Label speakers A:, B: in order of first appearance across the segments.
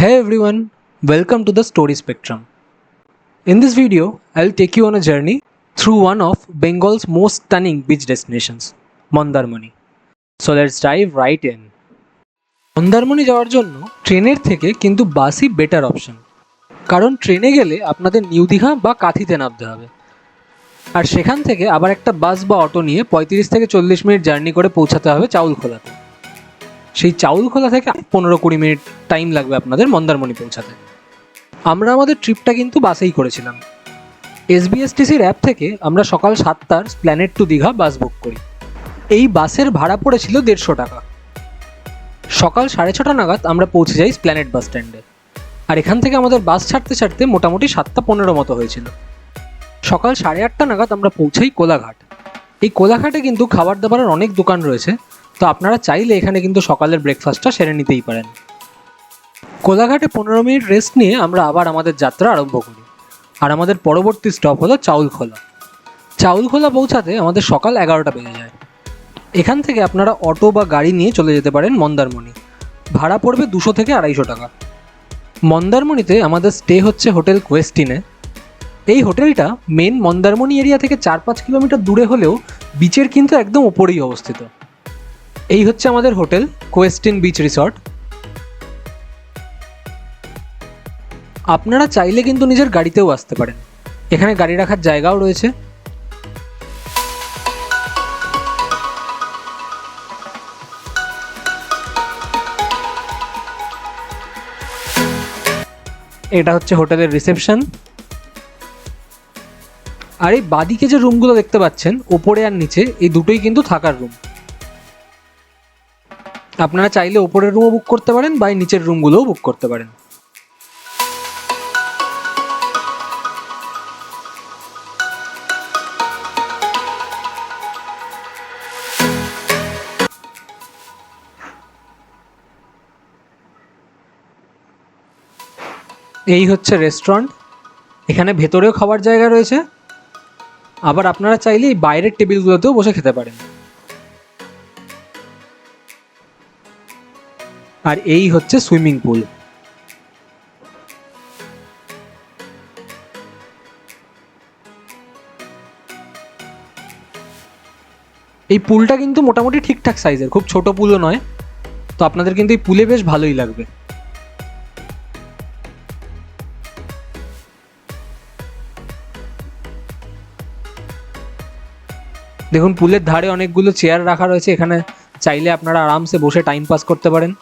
A: Hey everyone, welcome to the Story Spectrum. In this video, I'll take you on a journey through one of Bengal's most stunning beach destinations, Mandarmani. So let's dive right in. Mandarmani যাওয়ার জন্য ট্রেনের থেকে কিন্তু বাসই better option, কারণ ট্রেনে গেলে আপনাদের new Digha বা কাঁথিতে নামতে হবে, আর সেখান থেকে আবার একটা বাস বা অটো নিয়ে 35 থেকে 40 মিনিট জার্নি করে পৌঁছাতে হবে চাউলখোলাতে। সেই চাউলখোলা থেকে 15-20 মিনিট টাইম লাগবে আপনাদের মন্দারমণি পৌঁছাতে। আমরা আমাদের ট্রিপটা কিন্তু বাসেই করেছিলাম। এসবিএসটিসির অ্যাপ থেকে আমরা সকাল 7টার প্ল্যানেট টু দীঘা বাস বুক করি। এই বাসের ভাড়া পড়েছিল 150 টাকা। সকাল 6:30 নাগাদ আমরা পৌঁছে যাই প্ল্যানেট বাস স্ট্যান্ডে, আর এখান থেকে আমাদের বাস ছাড়তে ছাড়তে মোটামুটি 7:15 মতো হয়েছিল। সকাল 8:30 নাগাদ আমরা পৌঁছাই কোলাঘাট। এই কোলাঘাটে কিন্তু খাবার দাবারের অনেক দোকান রয়েছে, তো আপনারা চাইলে এখানে কিন্তু সকালের ব্রেকফাস্টটা সেরে নিতেই পারেন। কোলাঘাটে 15 মিনিট রেস্ট নিয়ে আমরা আবার আমাদের যাত্রা আরম্ভ করি, আর আমাদের পরবর্তী স্টপ হলো চাউলখোলা। চাউলখোলা পৌঁছাতে আমাদের সকাল 11টা বেজে যায়। এখান থেকে আপনারা অটো বা গাড়ি নিয়ে চলে যেতে পারেন মন্দারমণি। ভাড়া পড়বে 200 থেকে 250 টাকা। মন্দারমণিতে আমাদের স্টে হচ্ছে হোটেল কোয়েস্টিনে। এই হোটেলটা মেন মন্দারমণি এরিয়া থেকে 4-5 কিলোমিটার দূরে হলেও বিচের কিন্তু একদম ওপরেই অবস্থিত। এই হচ্ছে আমাদের হোটেল কোয়েস্টিন বিচ রিসর্ট। আপনারা চাইলে কিন্তু নিজের গাড়িতেও আসতে পারেন, এখানে গাড়ি রাখার জায়গাও রয়েছে। এটা হচ্ছে হোটেলের রিসেপশন। আর এই বাদিকে যে রুমগুলো দেখতে পাচ্ছেন ওপরে আর নিচে, এই দুটোই কিন্তু থাকার রুম। আপনারা চাইলে ওপরের রুমও বুক করতে পারেন বা নিচের রুমগুলোও বুক করতে পারেন। এই হচ্ছে রেস্টুরেন্ট, এখানে ভেতরেও খাবার জায়গা রয়েছে, আবার আপনারা চাইলে এই বাইরের টেবিলগুলোতেও বসে খেতে পারেন। আর এই হচ্ছে সুইমিং পুল। এই পুলটা কিন্তু মোটামুটি ঠিকঠাক সাইজের, খুব ছোট পুলও নয়, তো আপনাদের কিন্তু এই পুলে বেশ ভালোই লাগবে। দেখুন পুলের ধারে অনেকগুলো চেয়ার রাখা রয়েছে, এখানে চাইলে আপনারা আরামসে বসে টাইম পাস করতে পারেন।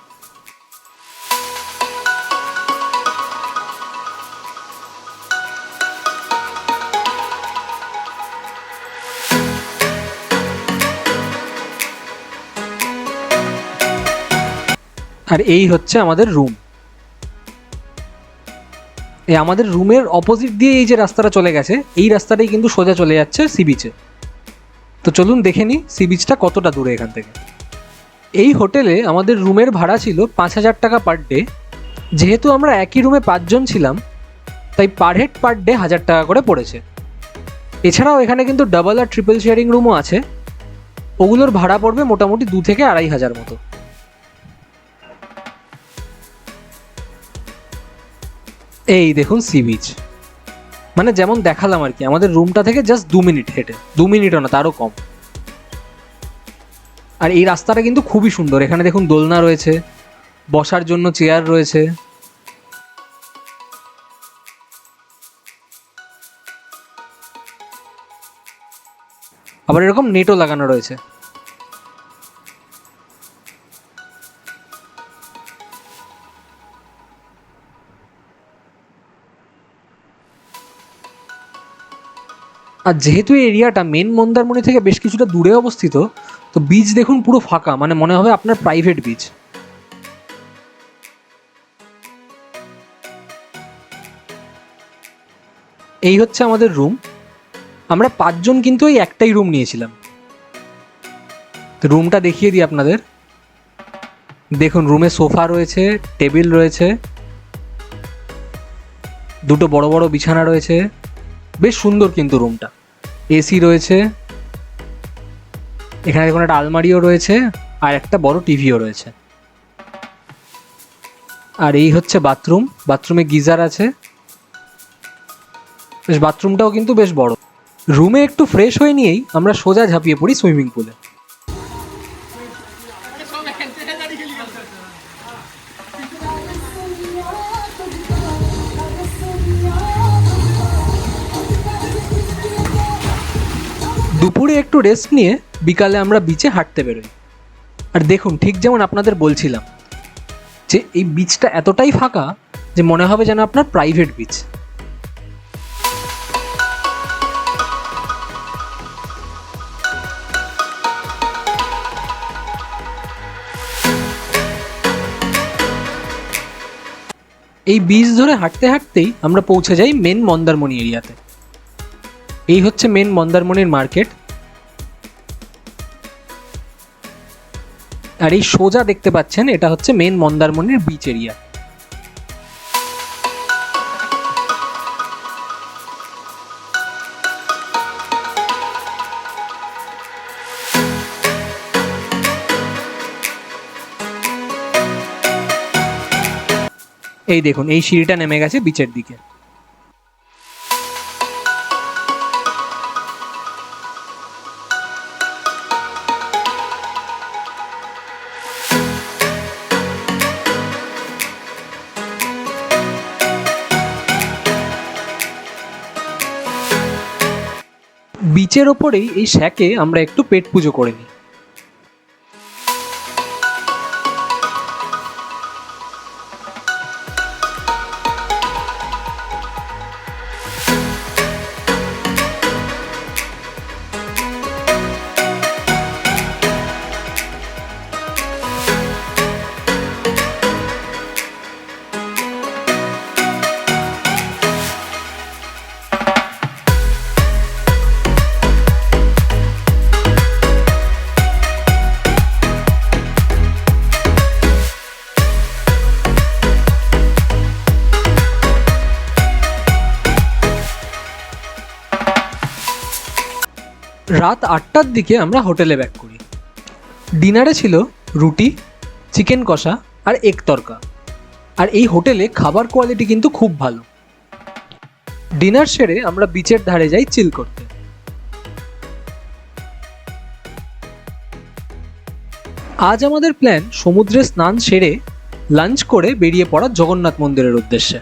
A: আর এই হচ্ছে আমাদের রুম। এই আমাদের রুমের অপোজিট দিয়ে এই যে রাস্তাটা চলে গেছে, এই রাস্তাটাই কিন্তু সোজা চলে যাচ্ছে সি বিচে। তো চলুন দেখে নিই সি বিচটা কতটা দূরে এখান থেকে। এই হোটেলে আমাদের রুমের ভাড়া ছিল 5,000 টাকা পার ডে। যেহেতু আমরা একই রুমে 5 জন ছিলাম, তাই পার হেড পার ডে 1,000 টাকা করে পড়েছে। এছাড়াও এখানে কিন্তু ডাবল আর ট্রিপল শেয়ারিং রুমও আছে, ওগুলোর ভাড়া পড়বে মোটামুটি 2 থেকে 2,500 মতো। এই দেখুন সি বিচ, মানে যেমন দেখালাম আর কি, আমাদের রুমটা থেকে জাস্ট 2 মিনিট হেঁটে, 2 মিনিটও না তারও কম। আর এই রাস্তাটা কিন্তু খুবই সুন্দর, এখানে দেখুন দোলনা রয়েছে, বসার জন্য চেয়ার রয়েছে। আবার এরকম নেটও লাগানো রয়েছে। আর যেহেতু এই এরিয়াটা মেন মন্দারমণি থেকে বেশ কিছুটা দূরে অবস্থিত, তো বিচ দেখুন পুরো ফাঁকা, মানে মনে হবে আপনার প্রাইভেট বিচ। এই হচ্ছে আমাদের রুম। আমরা 5 জন কিন্তু এই একটাই রুম নিয়েছিলাম। তো রুমটা দেখিয়ে দিই আপনাদের। দেখুন রুমে সোফা রয়েছে, টেবিল রয়েছে, দুটো বড় বড় বিছানা রয়েছে, বেশ সুন্দর কিন্তু রুমটা। এসি রয়েছে, এখানে দেখুন একটা আলমারিও রয়েছে, আর একটা বড় টিভিও রয়েছে। আর এই হচ্ছে বাথরুম। বাথরুমে গিজার আছে, বেশ বাথরুমটাও কিন্তু বেশ বড়। রুমে একটু ফ্রেশ হয়ে নিয়েই আমরা সোজা ঝাঁপিয়ে পড়ি সুইমিং পুলে। দুপুরে একটু রেস্ট নিয়ে বিকালে আমরা বিচে হাঁটতে বেরোই। আর দেখুন, ঠিক যেমন আপনাদের বলছিলাম যে এই বিচটা এতটাই ফাঁকা যে মনে হবে যেন আপনার প্রাইভেট বিচ। এই বিচ ধরে হাঁটতে হাঁটতেই আমরা পৌঁছে যাই মেন মন্দারমণি এরিয়াতে। এই হচ্ছে মেন মন্দারমণির মার্কেট। আর এই সোজা দেখতে পাচ্ছেন, এটা হচ্ছে মেন মন্দারমণির বিচ এরিয়া। এই দেখুন, এই সিঁড়িটা নেমে গেছে বিচের দিকে। বিচের ওপরেই এই শ্যাকে আমরা একটু পেট পুজো করে নিই। রাত 8টার দিকে আমরা হোটেলে ব্যাক করি। ডিনারে ছিল রুটি, চিকেন কষা আর এগ তরকা। আর এই হোটেলে খাবার কোয়ালিটি কিন্তু খুব ভালো। ডিনার সেরে আমরা বিচের ধারে যাই চিল করতে। আজ আমাদের প্ল্যান সমুদ্রে স্নান সেরে লাঞ্চ করে বেরিয়ে পড়া জগন্নাথ মন্দিরের উদ্দেশ্যে।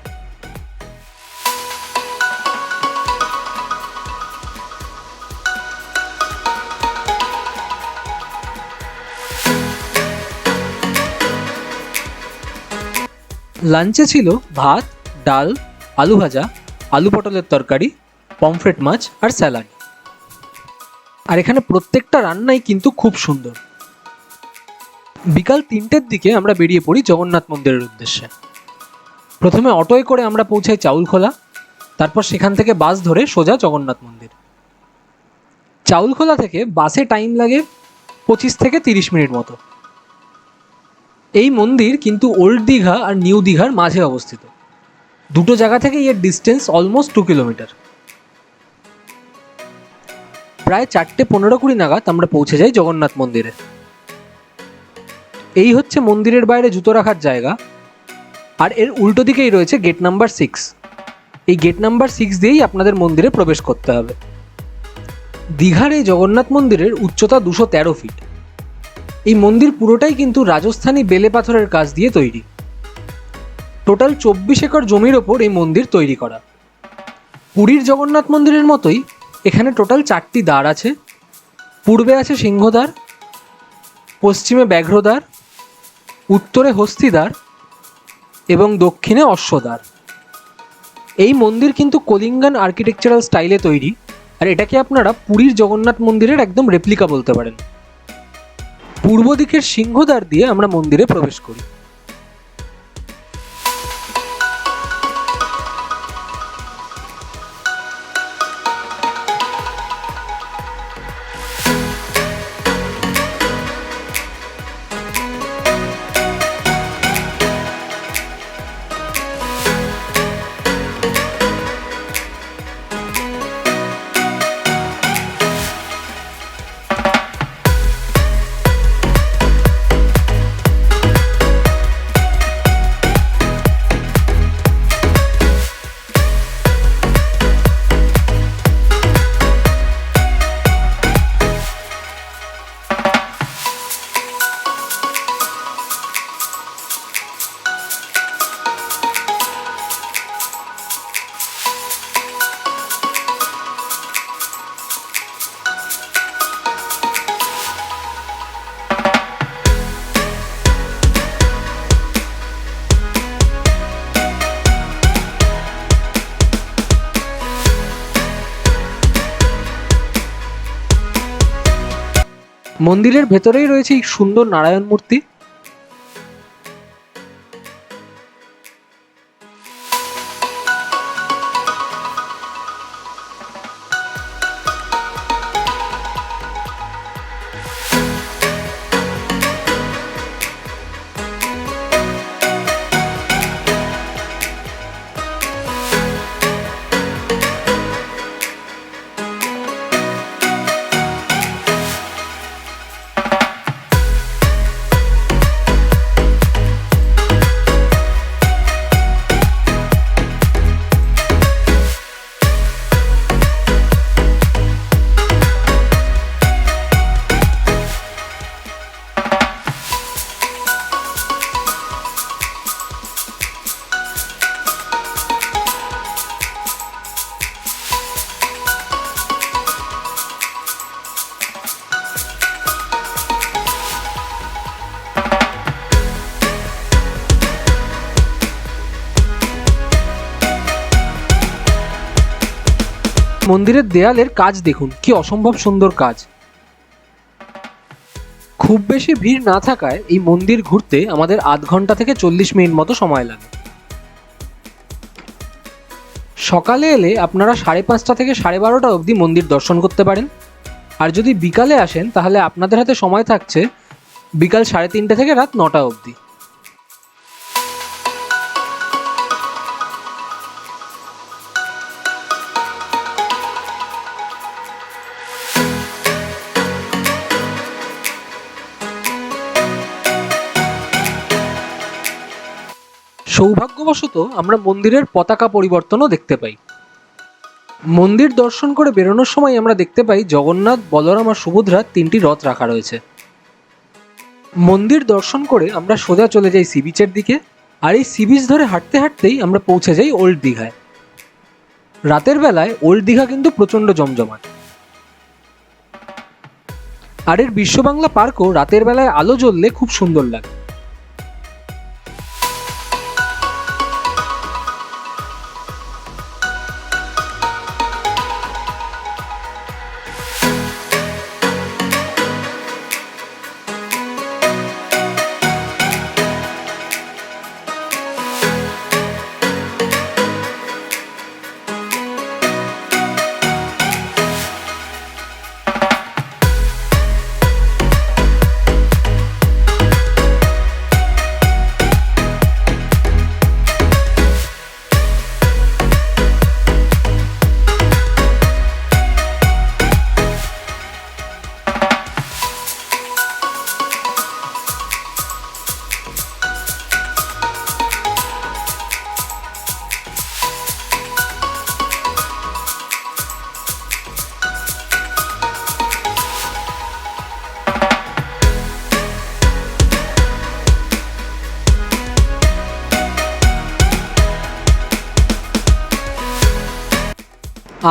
A: লাঞ্চে ছিল ভাত, ডাল, আলু ভাজা, আলু পটলের তরকারি, পমফ্রেট মাছ আর স্যালাড। আর এখানে প্রত্যেকটা রান্নাই কিন্তু খুব সুন্দর। বিকাল 3টের দিকে আমরা বেরিয়ে পড়ি জগন্নাথ মন্দিরের উদ্দেশ্যে। প্রথমে অটোয় করে আমরা পৌঁছাই চাউলখোলা, তারপর সেখান থেকে বাস ধরে সোজা জগন্নাথ মন্দির। চাউলখোলা থেকে বাসে টাইম লাগে 25 থেকে 30 মিনিট মতো। এই মন্দির কিন্তু ওল্ড দীঘা আর নিউ দীঘার মাঝে অবস্থিত। দুটো জায়গা থেকে এর ডিস্টেন্স অলমোস্ট 2 কিলোমিটার। প্রায় 4:15-20 নাগাদ আমরা পৌঁছে যাই জগন্নাথ মন্দিরে। এই হচ্ছে মন্দিরের বাইরে জুতো রাখার জায়গা। আর এর উল্টো দিকেই রয়েছে গেট নাম্বার 6। এই গেট নাম্বার 6 দিয়েই আপনাদের মন্দিরে প্রবেশ করতে হবে। দীঘার এই জগন্নাথ মন্দিরের উচ্চতা 213 ফিট। এই মন্দির পুরোটাই কিন্তু রাজস্থানী বেলে পাথরের কাজ দিয়ে তৈরি। টোটাল 24 একর জমির ওপর এই মন্দির তৈরি করা। পুরীর জগন্নাথ মন্দিরের মতোই এখানে টোটাল 4টি দ্বার আছে। পূর্বে আছে সিংহদ্বার, পশ্চিমে ব্যাঘ্রদ্বার, উত্তরে হস্তিদ্বার এবং দক্ষিণে অশ্বদ্বার। এই মন্দির কিন্তু কলিঙ্গান আর্কিটেকচারাল স্টাইলে তৈরি। আর এটাকে আপনারা পুরীর জগন্নাথ মন্দিরের একদম রেপ্লিকা বলতে পারেন। পূর্ব দিকের সিংহদ্বার দিয়ে আমরা মন্দিরে প্রবেশ করি। মন্দিরের ভেতরেই রয়েছে এই সুন্দর নারায়ণ মূর্তি। মন্দিরের দেয়ালের কাজ দেখুন, কি অসম্ভব সুন্দর কাজ। খুব বেশি ভিড় না থাকায় এই মন্দির ঘুরতে আমাদের আধ ঘন্টা থেকে 40 মিনিট মতো সময় লাগে। সকালে এলে আপনারা 5:30 থেকে 12:30 অবধি মন্দির দর্শন করতে পারেন, আর যদি বিকালে আসেন তাহলে আপনাদের হাতে সময় থাকছে বিকাল 3:30 থেকে রাত 9টা অবধি। সৌভাগ্যবশত আমরা মন্দিরের পতাকা পরিবর্তনও দেখতে পাই। মন্দির দর্শন করে বেরোনোর সময় আমরা দেখতে পাই জগন্নাথ, বলরাম আর সুভদ্রার 3টি রথ রাখা রয়েছে। মন্দির দর্শন করে আমরা সোজা চলে যাই সি বিচের দিকে, আর এই সি বিচ ধরে হাঁটতে হাঁটতেই আমরা পৌঁছে যাই ওল্ড দীঘায়। রাতের বেলায় ওল্ড দীঘা কিন্তু প্রচণ্ড জমজমাট, আর এর বিশ্ব বাংলা পার্কও রাতের বেলায় আলো জ্বললে খুব সুন্দর লাগে।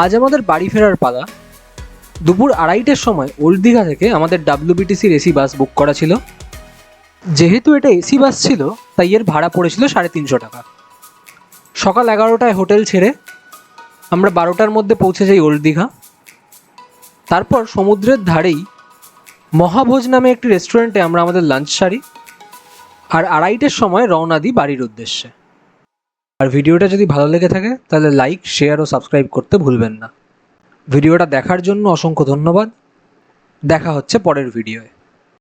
A: আজ আমাদের বাড়ি ফেরার পালা। দুপুর 2:30টার সময় ওল্ড দীঘা থেকে আমাদের WBTCর এসি বাস বুক করা ছিল। যেহেতু এটা এসি বাস ছিল তাই এর ভাড়া পড়েছিল 350 টাকা। সকাল 11টায় হোটেল ছেড়ে আমরা 12টার মধ্যে পৌঁছে যাই ওল্ড দীঘা। তারপর সমুদ্রের ধারেই মহাভোজ নামে একটি রেস্টুরেন্টে আমরা আমাদের লাঞ্চ সারি, আর 2:30টার সময় রওনা দিই বাড়ির উদ্দেশ্যে। আর ভিডিওটা যদি ভালো লেগে থাকে তাহলে লাইক, শেয়ার ও সাবস্ক্রাইব করতে ভুলবেন না। ভিডিওটা দেখার জন্য অসংখ্য ধন্যবাদ। দেখা হচ্ছে পরের ভিডিওয়ে।